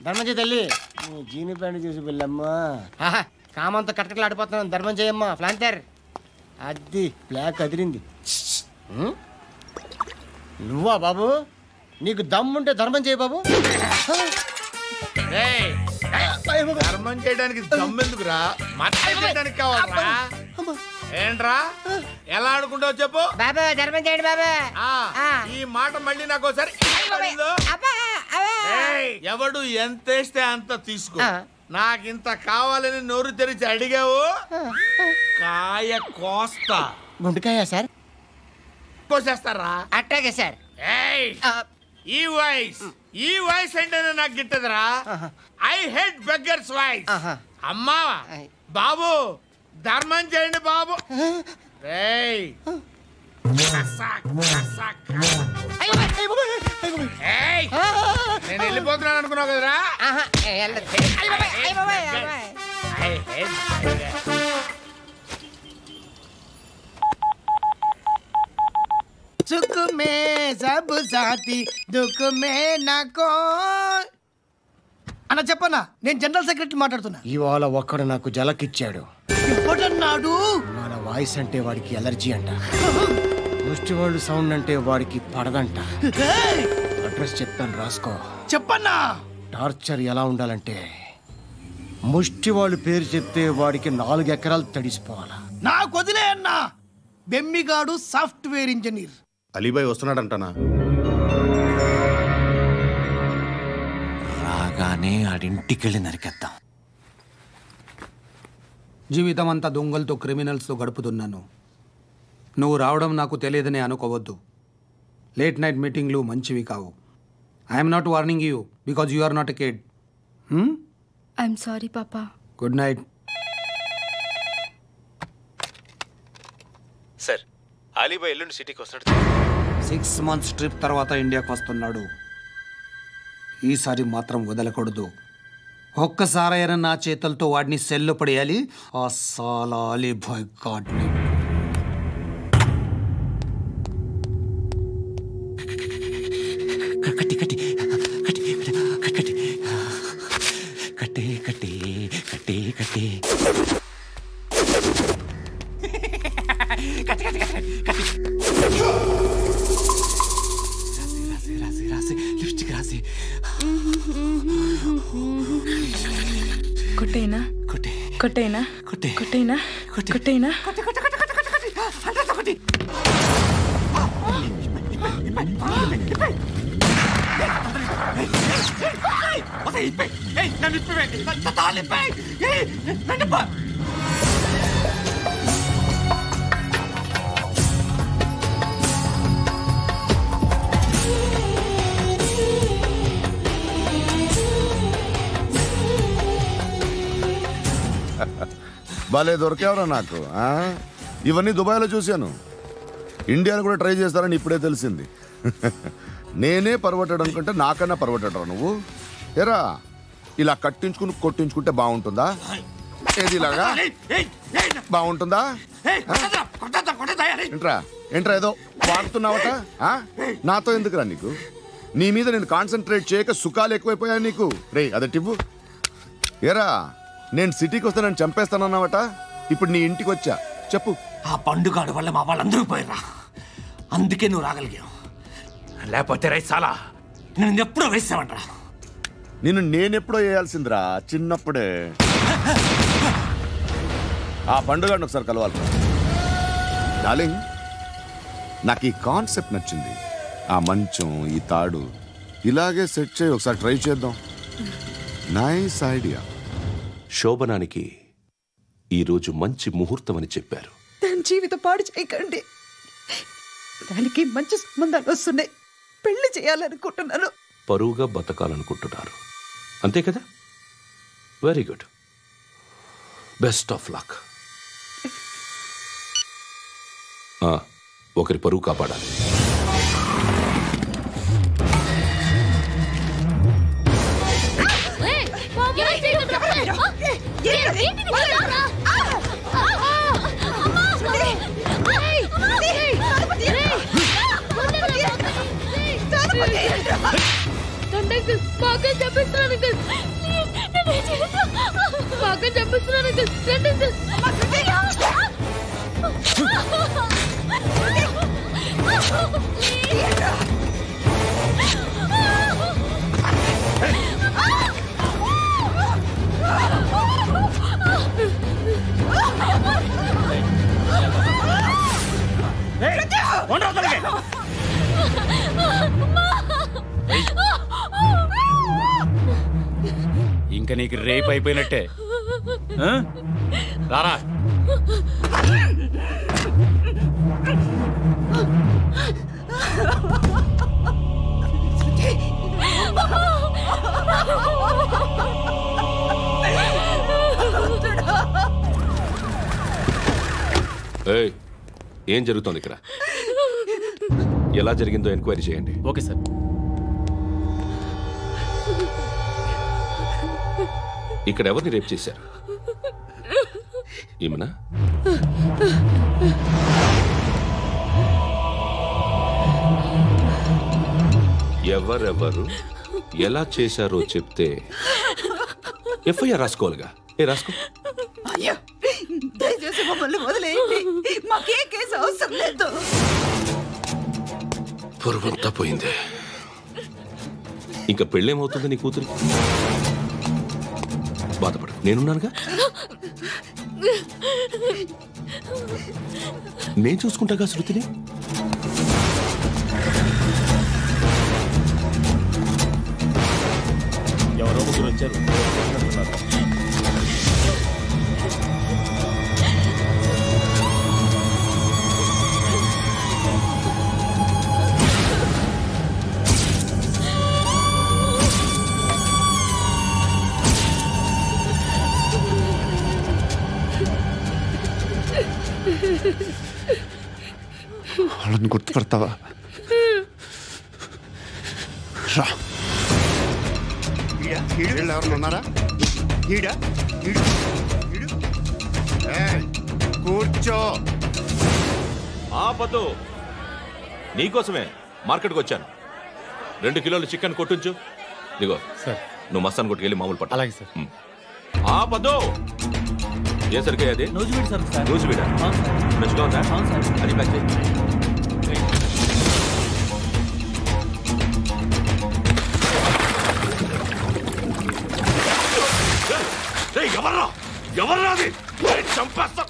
ధర్మం చేయి తల్లి. జీని ప్యాంట్ చూసి వెళ్ళమ్మా. కామంతో కట్టకలు ఆడిపోతున్నాను. ధర్మం చేయమ్మా. ఫ్లాంతర్ అది బ్లాక్ అదిరింది. నువ్వా బాబు? నీకు దమ్ముంటే ధర్మం చేయి బాబు. ధర్మం చేయడానికి దమ్మెందుకురా? మర్యాద చేయడానికి కావాలరా? ఏంట్రా ఎలా ఆడుకుంటావు చెప్పు. బాబా ధర్మం చేయండి బాబా. ఈ మాట మళ్ళీ నాకు ఒకసారి ఎవడు ఎంత వేస్తే అంత తీసుకో. నాకింత కావాలని నోరు తెరిచి అడిగావు, కాయ కోస్తా. గుండెకాయ సార్? కోసేస్తారా? అట్టాగే సార్. ఈ వాయిస్ అంటేనే నాకు గిట్టదురా. I hate beggars voice. అమ్మా బాబు ధర్మం చేయండి బాబు. నేను వెళ్ళిపోతున్నాను అనుకున్నావు కదరా? సుఖ మే సబ్ సాథీ దుఃఖ మే నాకో. అన్న చెప్పన్నా, నేను జనరల్ సెక్రటరీ మాట్లాడుతున్నా. ఇవాళ ఒక్కడు నాకు జలకిచ్చాడు. ఎవడన్నాడు? మన వాయిస్ అంటే వాడికి ఎలర్జీ అంట. ముష్టి వాళ్ళు సౌండ్ అంటే వాడికి పడదంట. అడ్రస్ చెప్తాను రాసుకో. చెప్పన్నా. టార్చర్ ఎలా ఉండాలంటే ముష్టి వాళ్ళు పేరు చెప్తే వాడికి 4 ఎకరాలు తడిసిపోవాలా. నాకు వదిలే అన్నా. బెమ్మిగాడు సాఫ్ట్వేర్ ఇంజనీర్. అలీబాయ్ వస్తున్నాడంటనా? రాగానే ఆడింటికెళ్ళి నరికేద్దాం. జీవితం అంతా దొంగలతో క్రిమినల్స్తో గడుపుతున్నాను. నువ్వు రావడం నాకు తెలియదని అనుకోవద్దు. లేట్ నైట్ మీటింగ్లు మంచివి కావు. I'm not warning you because you are not a kid. I'm sorry పాపా. Good night. సార్, అలీబాయ్ ఎల్లుండి సిటీకి వస్తాడు. 6 months ట్రిప్ తర్వాత ఇండియాకి వస్తున్నాడు. ఈసారి మాత్రం వదలకూడదు. ఒక్కసారైనా నా చేతులతో వాడిని సెల్లు పడేయాలి. ఆ సాలా అలీబాయ్ గాడ్ని. కట్టి కట్టి కట్టి కట్టి కట్టి కట్టి కట్టి కట్టి లిప్స్టిక్ రాసి కొట్టేనా కొట్టేనా కొట్టేనా కొట్టేనా బాలే దొరికేవరా నాకు. ఇవన్నీ దుబాయ్లో చూశాను. ఇండియాలో కూడా ట్రై చేస్తారని ఇప్పుడే తెలిసింది. నేనే పర్వటాడు అనుకుంటే నాకన్నా పర్వటాడరా నువ్వు. ఎరా ఇలా కట్టించుకుని కొట్టించుకుంటే బాగుంటుందా? ఏది ఇలాగా బాగుంటుందా? ఏంట్రా ఏంట్రా ఏదో వాడుతున్నావట? నాతో ఎందుకురా నీకు? నీ మీద నేను కాన్సన్ట్రేట్ చేయక సుఖాలు ఎక్కువైపోయాయి నీకు. రే అదటివ్వు. ఏరా నేను సిటీకి వస్తే నన్ను చంపేస్తానన్నావట. ఇప్పుడు నీ ఇంటికి వచ్చా. చెప్పు. ఆ పండుగాడు వల్ల మా వాళ్ళందరూ పోయిరా. అందుకే నువ్వు రాగలిగావు. లేకపోతే రైసాలా నేను ఎప్పుడో వేసావంట్రా. నిన్ను నేనెప్పుడో వేయాల్సిందిరా, చిన్నప్పుడే. ఆ పండుగను ఒకసారి కలవాలి డార్లింగ్. నాకు ఈ కాన్సెప్ట్ నచ్చింది. ఆ మంచం, ఈ తాడు ఇలాగే సెట్ చేయి. ఒకసారి ట్రై చేద్దాం. Nice idea. శోభనానికి ఈరోజు మంచి ముహూర్తం అని చెప్పారు. దాని జీవితం పాడు చేయకండి. దానికి మంచి సంబంధాలు వస్తున్నాయి. పెళ్లి చేయాలనుకుంటున్నాను. పరువుగా బతకాలనుకుంటున్నారు అంతే కదా? Very good. Best of luck. ఒకరి పరువు కాపాడాలి. అక్క చంపిస్తున్నాను అంకుల్. మా అక్క చంపిస్తున్నాను అంకుల్. రండి అంకుల్. ఇంకా నీకు రేపు అయిపోయినట్టే. రారా. ఏం జరుగుతోంది ఇక్కడ? ఎలా జరిగిందో ఎంక్వైరీ చేయండి. Okay sir. ఇక్కడ ఎవరిని రేప్ చేశారు? ఈమెనా? ఎవరెవరు ఎలా చేశారో చెప్తే ఎఫ్ఐఆర్ రాసుకోవాలిగా. రాసుకో. దయచేసి మమ్మల్ని వదిలేయండి, మాకే కేసు అవసరం లేదు. పొరువంతా పోయింది. ఇంకా పెళ్ళేమవుతుంది నీ కూతురు? బాధపడు, నేనున్నానుగా. నేను చూసుకుంటాగా శృతిని. ఎవరో ముగ్గురు వచ్చారు. వాళ్ళని గుర్తుపడతావా? రా. ఎవరు ఉన్నారా? కూర్చో. ఆపదు. నీకోసమే మార్కెట్కి వచ్చాను. 2 కిలోలు చికెన్ కొట్టించు. దిగో సార్. నువ్వు మస్తాన్ కొట్టుకెళ్ళి మామూలు పట్టు. అలాగే సార్. ఆపదు. ఏ సరికే అది? నూజివీడు సార్. నూజివీడా? ఫ్రెష్గా ఉందా? అది ప్యాక్ చేయి. ఎవర్రా? ఎవర్రా అది? చంపేస్తా.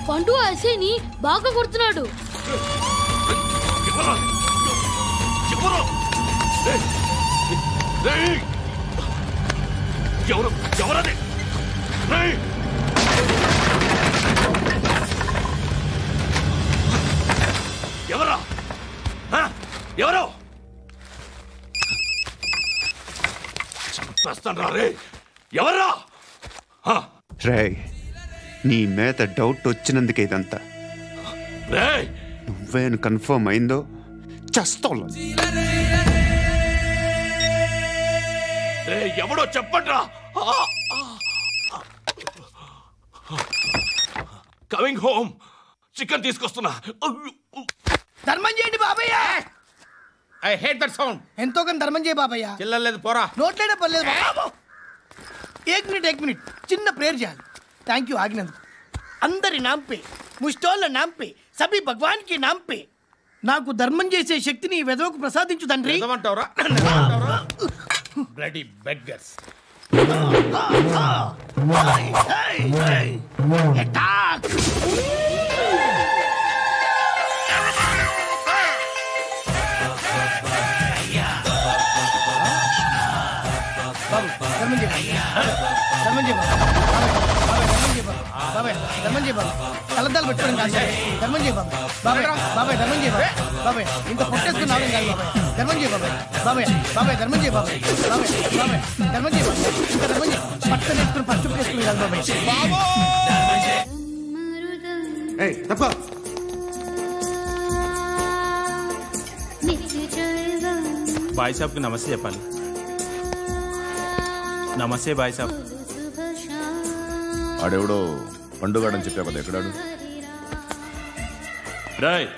పండు ఐసేని బాగా కొడుతున్నాడు. ఎవరది? ఎవరా? ఎవరు? చంపేస్తాను రే. ఎవర్రా? రే, నీ మీద డౌట్ వచ్చినందుకే ఇదంతా. నువ్వేను కన్ఫర్మ్ అయిందో చేస్తావు. ఎవడో చెప్పండ్రా. Coming home. చికెన్ తీసుకొస్తున్నా. ధర్మం చేయండి బాబయ్య. I hate that sound. ఎంతో కానీ ధర్మం చేయ బాబయ్య. చిల్లలేదు పోరా. నోట్లేనే పర్లేదు బాబు. ఏక్ మినిట్ చిన్న ప్రేయర్ చేయాలి. థ్యాంక్ యూ ఆగినందుకు. అందరి నాంపే, ముష్టోళ్ళ నాంపే, సభీ భగవాన్ కి నాంపే నాకు ధర్మం చేసే శక్తిని ఈ వెదవకు ప్రసాదించు తండ్రి. Bloody beggars. కలద్దాలు పెట్టుకోవడం కాదు ధర్మం చేయ బాబాయ్. బాబాయ్ ధర్మం చేయ బాబాయ్. ఇంత పొట్టేసుకుని రావడం కాదు బాబాయ్. ధర్మం చేయ బాబాయ్. బాబాయ్ ధర్మం చేయ బాబాయ్. ధర్మం చేయ ఇంకా ధర్మం చేయ. పట్టణ వేసుకుని ఫస్ట్ వేసుకుని కాదు బాబాయ్. తప్ప బాయ్ సాబ్కి నమస్తే చెప్పాలి. నమస్తే బాయ్ సాబ్. ఆడెవడో పండుగాడని చెప్పా కదా, ఎక్కడాడు? రాయ్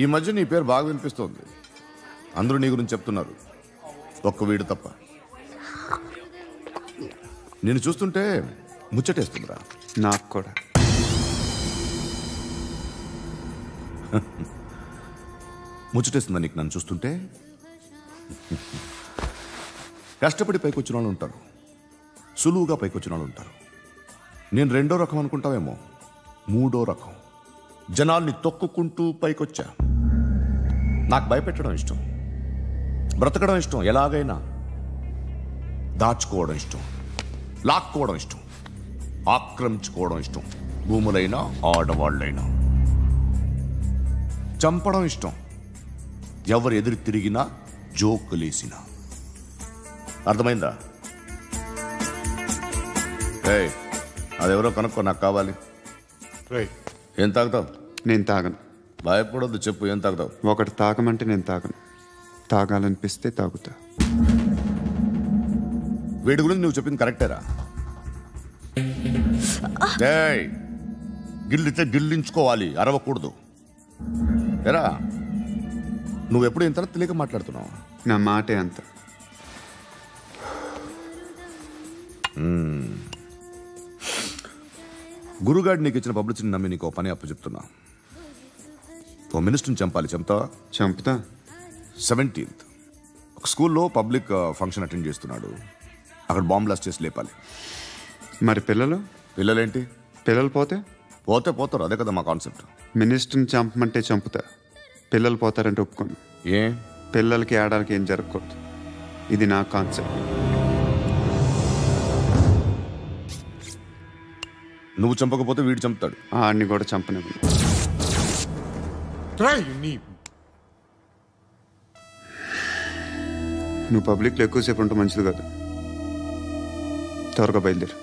ఈ మధ్య నీ పేరు బాగా వినిపిస్తోంది. అందరూ నీ గురించి చెప్తున్నారు, ఒక్క వీడు తప్ప. నేను చూస్తుంటే ముచ్చటేస్తుందిరా. నాకు కూడా. ముచ్చటేస్తుందా నీకు నన్ను చూస్తుంటే? కష్టపడి పైకి వచ్చిన వాళ్ళు ఉంటారు, సులువుగా పైకి వచ్చిన వాళ్ళు ఉంటారు. నేను రెండో రకం అనుకుంటావేమో, మూడో రకం. జనాల్ని తొక్కుకుంటూ పైకొచ్చా. నాకు భయపెట్టడం ఇష్టం, బ్రతకడం ఇష్టం, ఎలాగైనా దాచుకోవడం ఇష్టం, లాక్కోవడం ఇష్టం, ఆక్రమించుకోవడం ఇష్టం. భూములైనా ఆడవాళ్ళైనా చంపడం ఇష్టం, ఎవరు ఎదురు తిరిగినా జోకులేసినా. అర్థమైందా? ఏయ్, అదెవరో కనుక్కో, నాకు కావాలి. ఏం తాగుతావు? నేను తాగను. భయపడొద్దు, చెప్పు ఏం తాగుతావు? ఒకటి తాగమంటే నేను తాగను, తాగాలనిపిస్తే తాగుతా. వీడి గురించి నువ్వు చెప్పింది కరెక్టేరా? గిల్లితే గిల్లించుకోవాలి, అరవకూడదు. ఎరా, నువ్వెప్పుడు ఇంత తెలియక మాట్లాడుతున్నావు? నా మాటే అంత. గురుగాడు నీకు ఇచ్చిన పబ్లిసిటీని నమ్మి నీకు పని అప్పు చెప్తున్నా. ఓ మినిస్టర్ని చంపాలి, చంపుతా? చంపుతా. 17th ఒక స్కూల్లో పబ్లిక్ ఫంక్షన్ అటెండ్ చేస్తున్నాడు, అక్కడ బాంబ్ బ్లాస్ట్ చేసి లేపాలి. మరి పిల్లలు? పిల్లలేంటి? పిల్లలు పోతే పోతారు, అదే కదా మా కాన్సెప్ట్. మినిస్టర్ని చంపమంటే చంపుతా, పిల్లలు పోతారంటే ఒప్పుకోను. ఏ? పిల్లలకి ఆడడానికి ఏం జరగకూడదు, ఇది నా కాన్సెప్ట్. నువ్వు చంపకపోతే వీడు చంపుతాడు. ఆడిని కూడా చంపనివ్వను. నువ్వు పబ్లిక్లో ఎక్కువసేపు ఉంటే మంచిది కాదు. త్వరగా బయలుదేరు.